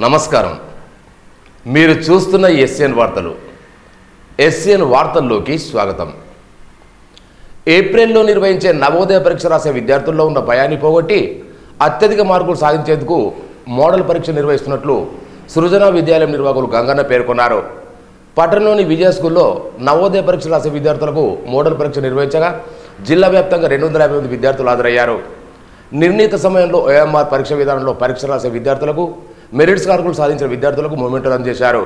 నమస్కారం. మీరు చూస్తున్న ఎస్ఎన్ వార్తలు. ఎస్ఎన్ వార్తల్లోకి స్వాగతం. ఏప్రిల్లో నిర్వహించే నవోదయ పరీక్ష రాసే విద్యార్థుల్లో ఉన్న భయాన్ని పోగొట్టి అత్యధిక మార్కులు సాధించేందుకు మోడల్ పరీక్ష నిర్వహిస్తున్నట్లు సృజన విద్యాలయం నిర్వాహకులు గంగన్న పేర్కొన్నారు. పట్టణంలోని విజయ స్కూల్లో నవోదయ పరీక్ష రాసే విద్యార్థులకు మోడల్ పరీక్ష నిర్వహించగా జిల్లా వ్యాప్తంగా 250 మంది విద్యార్థులు హాజరయ్యారు. నిర్ణీత సమయంలో ఓఎంఆర్ పరీక్ష విధానంలో పరీక్ష రాసే విద్యార్థులకు, మెరిట్ మార్కులు సాధించిన విద్యార్థులకు మొమెంటోలు అందజేశారు.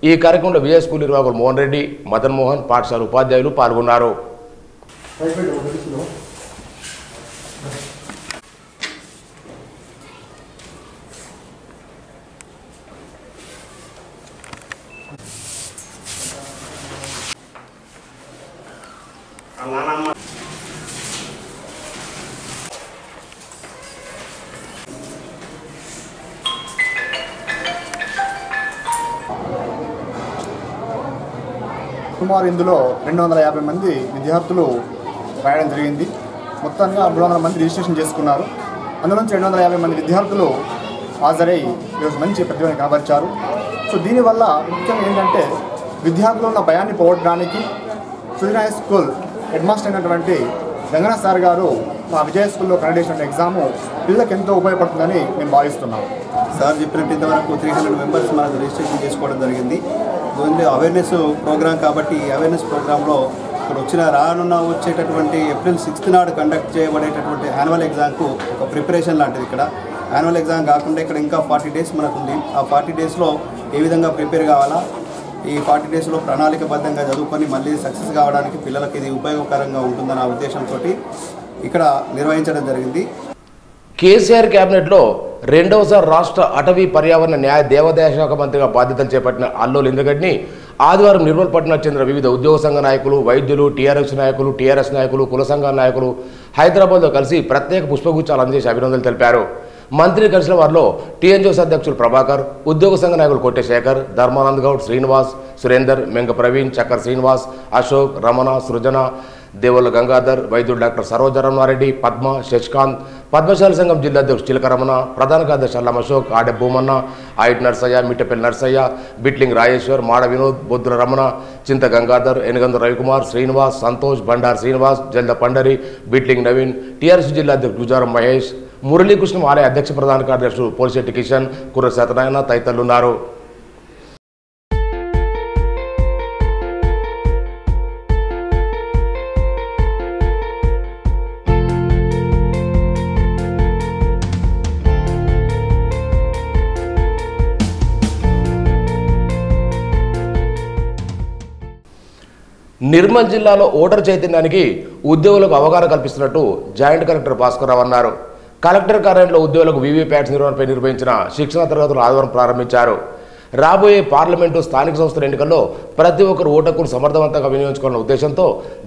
ఈ కార్యక్రమంలో విజయ స్కూల్ నిర్వాహకులు మోహన్ రెడ్డి, మదన్ మోహన్, పాఠశాల ఉపాధ్యాయులు పాల్గొన్నారు. సుమారు ఇందులో 250 మంది విద్యార్థులు రాయడం జరిగింది. మొత్తంగా 300 మంది రిజిస్ట్రేషన్ చేసుకున్నారు. అందులో నుంచి 250 మంది విద్యార్థులు హాజరై ఈరోజు మంచి ప్రతిభను కనబరిచారు. సో దీనివల్ల ముఖ్యంగా ఏంటంటే విద్యార్థులు ఉన్న భయాన్ని పోగొట్టడానికి సృజన హై స్కూల్ హెడ్ మాస్టర్ అయినటువంటి గంగన్న సార్ గారు మా విజయ స్కూల్లో కండక్ట్ చేసిన ఎగ్జాము పిల్లలకు ఎంతో ఉపయోగపడుతుందని మేము భావిస్తున్నాం. సార్ చెప్పినట్టు ఇంతవరకు 300 మెంబర్స్ మనకు రిజిస్ట్రేషన్ చేసుకోవడం జరిగింది. అవేర్నెస్ ప్రోగ్రామ్ కాబట్టి ఈ అవేర్నెస్ ప్రోగ్రాంలో ఇక్కడ వచ్చేటటువంటి ఏప్రిల్ 6 నాడు కండక్ట్ చేయబడేటటువంటి యాన్యువల్ ఎగ్జామ్కు ఒక ప్రిపరేషన్ లాంటిది. ఇక్కడ యాన్యువల్ ఎగ్జామ్ కాకుండా ఇక్కడ ఇంకా 40 డేస్ మనకు ఉంది. ఆ 40 డేస్లో ఏ విధంగా ప్రిపేర్ కావాలా, ఈ 40 డేస్లో ప్రణాళికబద్ధంగా చదువుకొని మళ్ళీ సక్సెస్ కావడానికి పిల్లలకి ఇది ఉపయోగకరంగా ఉంటుందన్న ఉద్దేశంతో ఇక్కడ నిర్వహించడం జరిగింది. కేసీఆర్ కేబినెట్లో రెండవసారి రాష్ట్ర అటవీ పర్యావరణ న్యాయ దేవాదాయ శాఖ మంత్రిగా బాధ్యతలు చేపట్టిన అల్లోలు ఇంద్రగడ్ని ఆదివారం నిర్మల్ పట్టణానికి చెందిన వివిధ ఉద్యోగ సంఘ నాయకులు, వైద్యులు, టీఆర్ఎస్ నాయకులు, కుల సంఘాల నాయకులు హైదరాబాద్లో కలిసి ప్రత్యేక పుష్పగుచ్చాలు అందజేసి అభినందనలు తెలిపారు. మంత్రి కలిసిన వారిలో టీఎన్జోస్ అధ్యక్షులు ప్రభాకర్, ఉద్యోగ సంఘ నాయకులు కోటె శేఖర్, ధర్మానంద్ గౌడ్, శ్రీనివాస్, సురేందర్, మెంగ ప్రవీణ్, చక్కర్ శ్రీనివాస్, అశోక్, రమణ, సృజన, దేవుల గంగాధర్, వైద్యుడు డాక్టర్ సరోజరమణారెడ్డి, పద్మ, శశికాంత్, పద్మశాలి సంఘం జిల్లా అధ్యక్షుడు చిలక రమణ, ప్రధాన కార్యదర్శి అల్లం అశోక్, ఆడె భూమన్న, ఆయిట్ నర్సయ్య, మిట్టపల్లి నర్సయ్య, బిట్లింగ్ రాజేశ్వర్, మాడ వినోద్, బొద్దుల రమణ, చింత గంగాధర్, ఎనగంద రవికుమార్, శ్రీనివాస్, సంతోష్, బండార్ శ్రీనివాస్, జల్ద పండరి, బిట్లింగ్ నవీన్, టీఆర్ఎస్ జిల్లా అధ్యక్షుడు గుజారం మహేష్, మురళీకృష్ణ ఆలయ అధ్యక్ష ప్రధాన కార్యదర్శులు పోలిశెట్టి కిషన్, కుర్ర సత్యనారాయణ తదితరులున్నారు. నిర్మల్ జిల్లాలో ఓటర్ చైతన్యానికి ఉద్యోగులకు అవగాహన కల్పిస్తున్నట్టు జాయింట్ కలెక్టర్ భాస్కర్ రావు అన్నారు. కలెక్టర్ కార్యాలయంలో ఉద్యోగులకు వీవీప్యాట్స్ నిర్వహణపై నిర్వహించిన శిక్షణ తరగతులు ఆదివారం ప్రారంభించారు. రాబోయే పార్లమెంటు, స్థానిక సంస్థల ఎన్నికల్లో ప్రతి ఒక్కరు ఓటు హక్కును సమర్థవంతంగా వినియోగించుకోవాలన్న ఉద్దేశంతో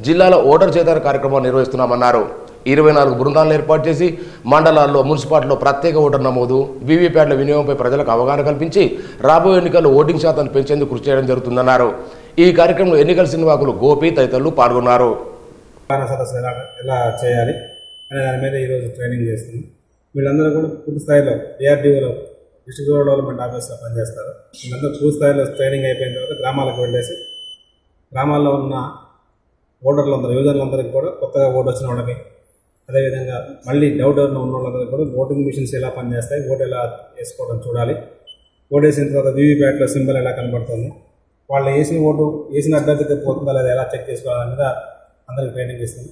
జిల్లాలో ఓటర్ చైతన్య కార్యక్రమం నిర్వహిస్తున్నామన్నారు. 24 బృందాలను ఏర్పాటు చేసి మండలాల్లో, మున్సిపాలిటీలో ప్రత్యేక ఓటర్ నమోదు, వీవీప్యాట్ల వినియోగంపై ప్రజలకు అవగాహన కల్పించి రాబోయే ఎన్నికల్లో ఓటింగ్ శాతాన్ని పెంచేందుకు కృషి చేయడం జరుగుతుందన్నారు. ఈ కార్యక్రమంలో ఎన్నికల నిర్వాహకులు గోపి తదితరులు పాల్గొన్నారు. ఎలా చేయాలి అనే దాని మీద ఈరోజు ట్రైనింగ్ చేస్తుంది. వీళ్ళందరూ కూడా పూర్తి స్థాయిలో డిఆర్డీఓలో, డిస్ట్రిక్ట్ రూరల్ డెవలప్మెంట్ ఆఫీస్లో పనిచేస్తారు. వీళ్ళందరూ పూర్తి స్థాయిలో ట్రైనింగ్ అయిపోయిన తర్వాత గ్రామాలకు వెళ్ళేసి గ్రామాల్లో ఉన్న ఓటర్లందరూ, యూజర్లందరికీ కూడా కొత్తగా ఓటు వచ్చిన వాళ్ళకి, అదేవిధంగా మళ్ళీ డౌట్ ఉన్న వాళ్ళందరికీ కూడా ఓటింగ్ మిషన్స్ ఎలా పనిచేస్తాయి, ఓటు ఎలా వేసుకోవడం చూడాలి, ఓటు వేసిన తర్వాత వీవీప్యాట్లో సింబల్ ఎలా కనబడుతుంది, వాళ్ళు వేసిన అభ్యర్థికి పోతుందా లేదా ఎలా చెక్ చేసుకోవాలని మీద అందరికీ ట్రైనింగ్ ఇస్తుంది.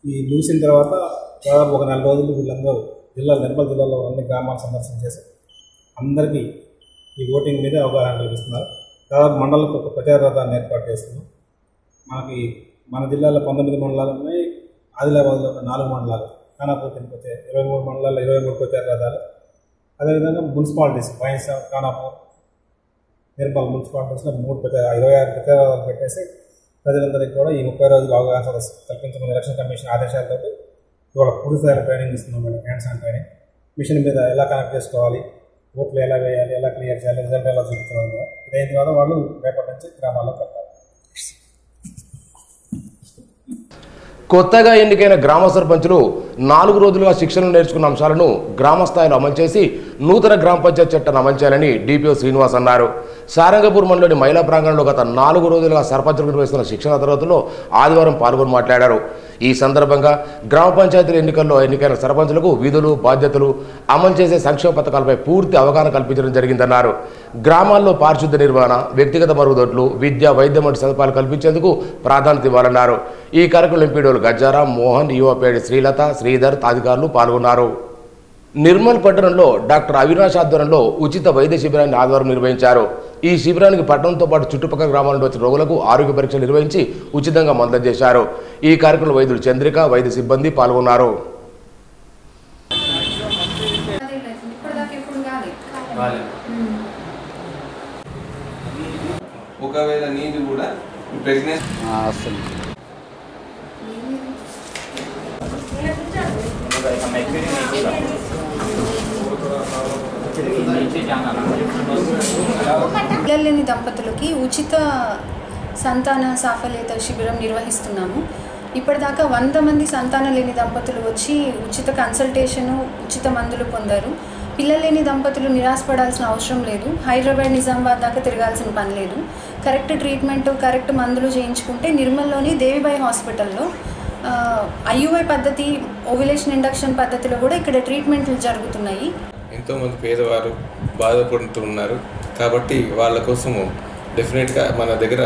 ఈ ముగిసిన తర్వాత దాదాపు ఒక 4 రోజులు వీళ్ళందరూ నిర్మల్ జిల్లాలో అన్ని గ్రామాలు సందర్శించేసి అందరికీ ఈ ఓటింగ్ మీద అవగాహన కల్పిస్తున్నారు. దాదాపు మండలకు ఒక ప్రచార రథాన్ని ఏర్పాటు చేస్తున్నాం. మన జిల్లాలో 19 మండలాలు ఉన్నాయి. ఆదిలాబాద్లో 4 మండలాలు, ఖానాపూర్, తిరుపతి 23 మండలాల్లో 23 ప్రచార రథాలు. అదేవిధంగా మున్సిపాలిటీస్ వైన్స్, ఖానాపూర్, నిర్మల్ మున్సిపాలిటీస్లో 26 ప్రచార రథాలు పెట్టేసి ప్రజలందరికీ కూడా ఈ 30 రోజులు అవగాహన కల్పించమని ఎలక్షన్ కమిషన్ ఆదేశాలతో ఇవాళ పూర్తి స్థాయిలో ట్రైనింగ్ ఇస్తున్నాం. హ్యాండ్స్ ఆన్ ట్రైనింగ్, మిషన్ మీద ఎలా కనెక్ట్ చేసుకోవాలి, ఓట్లు ఎలా వేయాలి, ఎలా క్లియర్ చేయాలి, రిజల్ట్ ఎలా చూపుతున్నాం. ఇదైన తర్వాత వాళ్ళు రేపటి నుంచి గ్రామాల్లో పెట్టాలి. కొత్తగా ఎన్నికైన గ్రామ సర్పంచులు 4 రోజులుగా శిక్షణ నేర్చుకున్న అంశాలను గ్రామ స్థాయిలో అమలు చేసి నూతన గ్రామ పంచాయతీ చట్టాన్ని అమలు చేయాలని డిపిఓ శ్రీనివాస్ అన్నారు. సారంగపూర్ మండలి మహిళా ప్రాంగణంలో గత 4 రోజులుగా సర్పంచులు నిర్వహిస్తున్న శిక్షణ తరగతుల్లో ఆదివారం పాల్గొని మాట్లాడారు. ఈ సందర్భంగా గ్రామ పంచాయతీల ఎన్నికల్లో ఎన్నికైన సర్పంచులకు విధులు బాధ్యతలు అమలు చేసే సంక్షేమ పథకాలపై పూర్తి అవగాహన కల్పించడం జరిగిందన్నారు. గ్రామాల్లో పారిశుద్ధ్య నిర్వహణ, వ్యక్తిగత మరుగుదొడ్లు, విద్య, వైద్యం వంటి సదుపాయాలు కల్పించేందుకు ప్రాధాన్యత ఇవ్వాలన్నారు. ఈ కార్యక్రమంలో ఎంపీడోలు గజ్జారాం, మోహన్, యువపేడి శ్రీలత, శ్రీధర్ అధికారులు పాల్గొన్నారు. నిర్మల్ పట్టణంలో డాక్టర్ అవినాష్ ఆధ్వర్యంలో ఉచిత వైద్య శిబిరాన్ని ఆదివారం నిర్వహించారు. ఈ శిబిరానికి పట్టణంతో పాటు చుట్టుపక్కల గ్రామాల నుండి వచ్చిన రోగులకు ఆరోగ్య పరీక్షలు నిర్వహించి ఉచితంగా మందులు చేశారు. ఈ కార్యక్రమంలో వైద్యులు చంద్రిక, వైద్య సిబ్బంది పాల్గొన్నారు. ఒకవేళ నీది కూడా ప్రెగ్నెన్సీ పిల్లలు లేని దంపతులకి ఉచిత సంతాన సాఫల్యత శిబిరం నిర్వహిస్తున్నాము. ఇప్పటిదాకా 100 మంది సంతానం లేని దంపతులు వచ్చి ఉచిత కన్సల్టేషను, ఉచిత మందులు పొందారు. పిల్లలు లేని దంపతులు నిరాశపడాల్సిన అవసరం లేదు. హైదరాబాద్, నిజామాబాద్ దాకా తిరగాల్సిన పని లేదు. కరెక్ట్ ట్రీట్మెంట్, కరెక్ట్ మందులు చేయించుకుంటే నిర్మల్లోని దేవిబాయి హాస్పిటల్లో ఐయుఐ పద్ధతి, ఓవ్యులేషన్ ఇండక్షన్ పద్ధతిలో కూడా ఇక్కడ ట్రీట్మెంట్లు జరుగుతున్నాయి. ఎంతోమంది పేదవారు బాధపడుతున్నారు కాబట్టి వాళ్ళ కోసము డెఫినెట్గా మన దగ్గర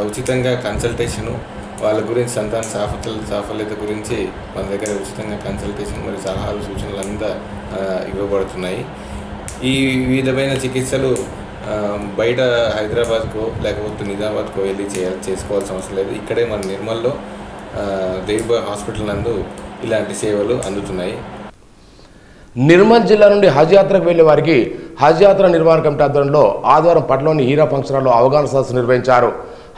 ఉచితంగా కన్సల్టేషను, వాళ్ళ గురించి సంతాన సాఫల్యత గురించి మన దగ్గర ఉచితంగా కన్సల్టేషన్ మరియు సలహాలు, సూచనలు అంతా ఇవ్వబడుతున్నాయి. ఈ విధమైన చికిత్సలు బయట హైదరాబాద్కో లేకపోతే నిజామాబాద్కో వెళ్ళి చేసుకోవాల్సిన అవసరం లేదు. ఇక్కడే మన నిర్మల్లో దేవిబాయి హాస్పిటల్ నందు ఇలాంటి సేవలు అందుతున్నాయి. నిర్మల్ జిల్లా నుండి హజ్ యాత్రకు వెళ్లే వారికి హజ్ యాత్ర నిర్వహణ కమిటీ ఆధ్వర్యంలో ఆదివారం పట్నంలోని హీరా ఫంక్షన్ హాల్లో అవగాహన సదస్సు నిర్వహించారు.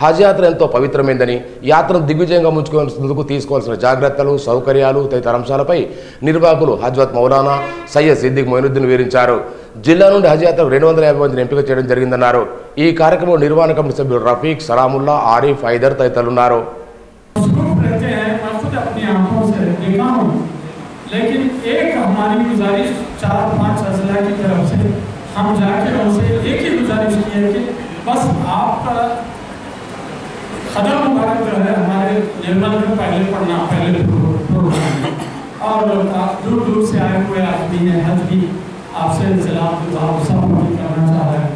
హజ్ యాత్ర ఎంతో పవిత్రమైందని, యాత్రను దిగ్విజయంగా ముంచుకునేందుకు తీసుకోవాల్సిన జాగ్రత్తలు, సౌకర్యాలు తదితర అంశాలపై నిర్వాహకులు హజ్రత్ మౌలానా సయ్యద్ సిద్దిక్ మొయినుద్దీన్ వివరించారు. జిల్లా నుండి హజ్ యాత్రకు 250 మందిని ఎంపిక చేయడం జరిగిందన్నారు. ఈ కార్యక్రమంలో నిర్వహణ కమిటీ సభ్యులు రఫీక్, సలాముల్లా, ఆరిఫ్, హైదర్ తదితరులున్నారు. लेकिन एक हमारी गुजारिश 4-5 अजला की तरफ से हम जाके उनसे एक ही गुजारिश की है कि बस आपका कदम मुबारक जो है हमारे निर्मल में पहले प्रोग्राम और दूर दूर से आए हुए आदमी हैं, हज भी आपसे सलाम दुआ सब करना चाह रहे हैं।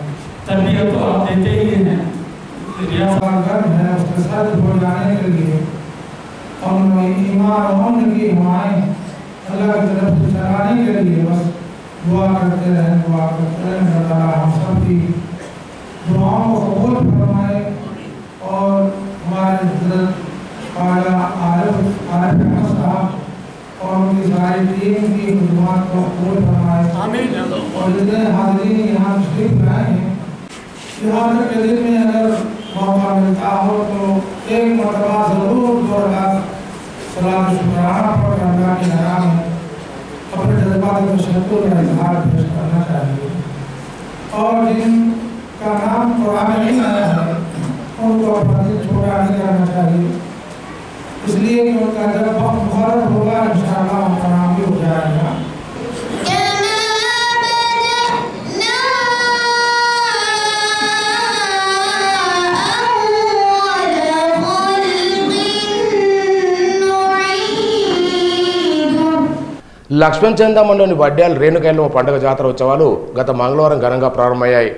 तरबियत तो आप देते ही हैं, रियासत है उसके साथ हो जाने के लिए और ईमान की हमारे अल्लाह की तरफ से चलाने के लिए बस दुआ करते रहें अल्लाह हम सब की दुआओं को कबूल फरमाए और हमारे हज़रत आला आरिफ अहमद साहब और उनकी सारी टीम की खिदमत को कबूल फरमाए। आमीन। और जितने हाज़रीन यहाँ तशरीफ लाए हैं, यहाँ के दिन में अगर मौका मिलता हो तो एक मरतबा ज़रूर 2 रकात सलात शुक्राना पढ़ अल्लाह के नाम में अपने जज्बात को शक्र का इजहार पेश करना चाहिए। और जिनका नाम कुरान में नहीं आया है उनको अपना दिल छोटा नहीं करना चाहिए, इसलिए कि उनका जब वक्त मुकर्रर होगा इंशाअल्लाह उनका नाम भी हो जाएगा। లక్ష్మణ్ చందామంలోని వడ్డ్యాల రేణుకైలమ్మ పండుగ జాతర ఉత్సవాలు గత మంగళవారం ఘనంగా ప్రారంభమయ్యాయి.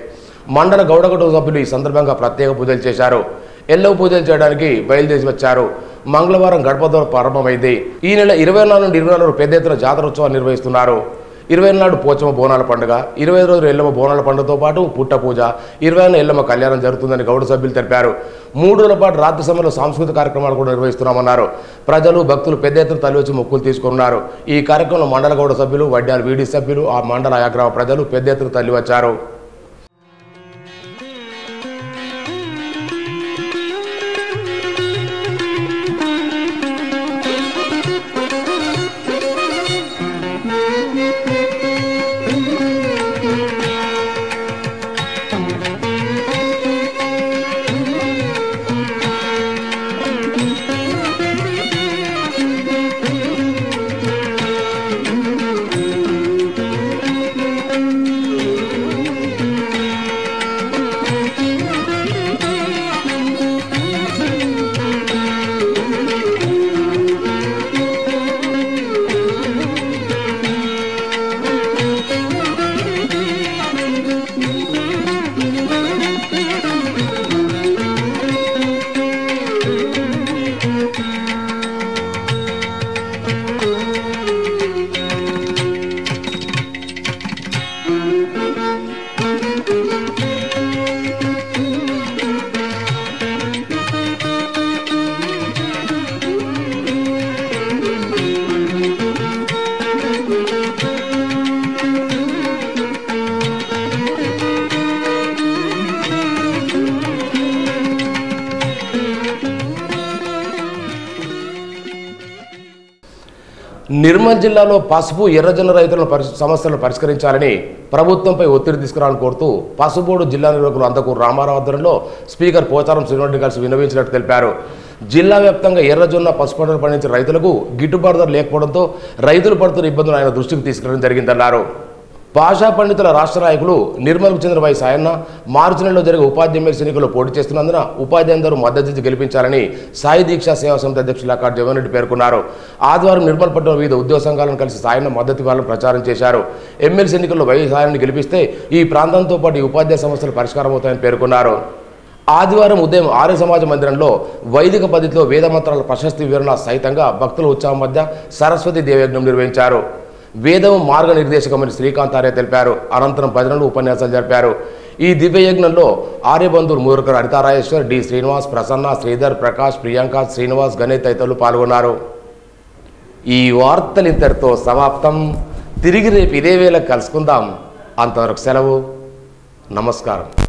మండల గౌడగట్టు సభ్యులు ఈ సందర్భంగా ప్రత్యేక పూజలు చేశారు. ఎల్లవ పూజలు చేయడానికి బయలుదేరి వచ్చారు. మంగళవారం గడపతో ప్రారంభమైంది. ఈ నెల 24 నుండి 24 పెద్ద ఎత్తున జాతర ఉత్సవాలు నిర్వహిస్తున్నారు. 20 నాడు పోచమ్మ బోనాల పండుగ, 20 రోజులు ఎల్లమ్మ బోనాల పండుగతో పాటు పుట్ట పూజ, 20 ఎల్లమ్మ కళ్యాణం జరుగుతుందని గౌడ సభ్యులు తెలిపారు. 3 రోజుల పాటు రాత్రి సమయంలో సాంస్కృతిక కార్యక్రమాలు కూడా నిర్వహిస్తున్నామన్నారు. ప్రజలు, భక్తులు పెద్ద ఎత్తున తరలివచ్చి మొక్కులు తీసుకున్నారు. ఈ కార్యక్రమంలో మండల గౌడ సభ్యులు, వడ్డ్యాల వీడి సభ్యులు, ఆ మండల ఆయాగ్రామ ప్రజలు పెద్ద ఎత్తున తరలివచ్చారు. నిర్మల్ జిల్లాలో పసుపు ఎర్రజొన్న రైతుల సమస్యలను పరిష్కరించాలని ప్రభుత్వంపై ఒత్తిడి తీసుకురావాలని కోరుతూ పసుబోర్డు జిల్లా నిర్వాహకులు అంతకూరు రామారావు ఆధ్వర్యంలో స్పీకర్ పోచారం శ్రీనివాసరెడ్డి కలిసి విన్నవించినట్టు తెలిపారు. జిల్లా వ్యాప్తంగా ఎర్రజొన్న పసుపు పంటలు పండించిన రైతులకు గిట్టుబాటు ధర లేకపోవడంతో రైతులు పడుతున్న ఇబ్బందులు ఆయన దృష్టికి తీసుకురావడం జరిగిందన్నారు. భాషా పండితుల రాష్ట్ర నాయకులు నిర్మల్కు చెందిన వై సాయన్న మార్చి నెలలో జరిగే ఉపాధ్యాయ ఎమ్మెల్సీ ఎన్నికల్లో పోటీ చేస్తున్నందున ఉపాధ్యాయులందరూ మద్దతు గెలిపించాలని సాయి దీక్షా సేవా సమితి అధ్యక్షులు లాకాటి జగన్ రెడ్డి పేర్కొన్నారు. ఆదివారం నిర్మల్ పట్టణ వివిధ ఉద్యోగ సంఘాలను కలిసి సాయన్న మద్దతు ఇవ్వాలని ప్రచారం చేశారు. ఎమ్మెల్సీ ఎన్నికల్లో వై సాయన్ని గెలిపిస్తే ఈ ప్రాంతంతో పాటు ఈ ఉపాధ్యాయ సమస్యలు పరిష్కారం అవుతాయని పేర్కొన్నారు. ఆదివారం ఉదయం ఆర్య సమాజ మందిరంలో వైదిక పద్ధతిలో వేద మంత్రాల ప్రశస్తి వివరణ సహితంగా భక్తుల ఉత్సాహం మధ్య సరస్వతి దేవయజ్ఞం నిర్వహించారు. వేదం మార్గనిర్దేశకమని శ్రీకాంత్ ఆర్య తెలిపారు. అనంతరం భజనలు ఉపన్యాసాలు జరిపారు. ఈ దివ్యయజ్ఞంలో ఆర్యబంధువులు మూరకర్ హరితారాయేశ్వర్, డి శ్రీనివాస్, ప్రసన్న, శ్రీధర్, ప్రకాష్, ప్రియాంక, శ్రీనివాస్, గణేష్ తదితరులు పాల్గొన్నారు. ఈ వార్తలు ఇంతటితో సమాప్తం. తిరిగి రేపు ఇదే వేళ కలుసుకుందాం. అంతవరకు సెలవు. నమస్కారం.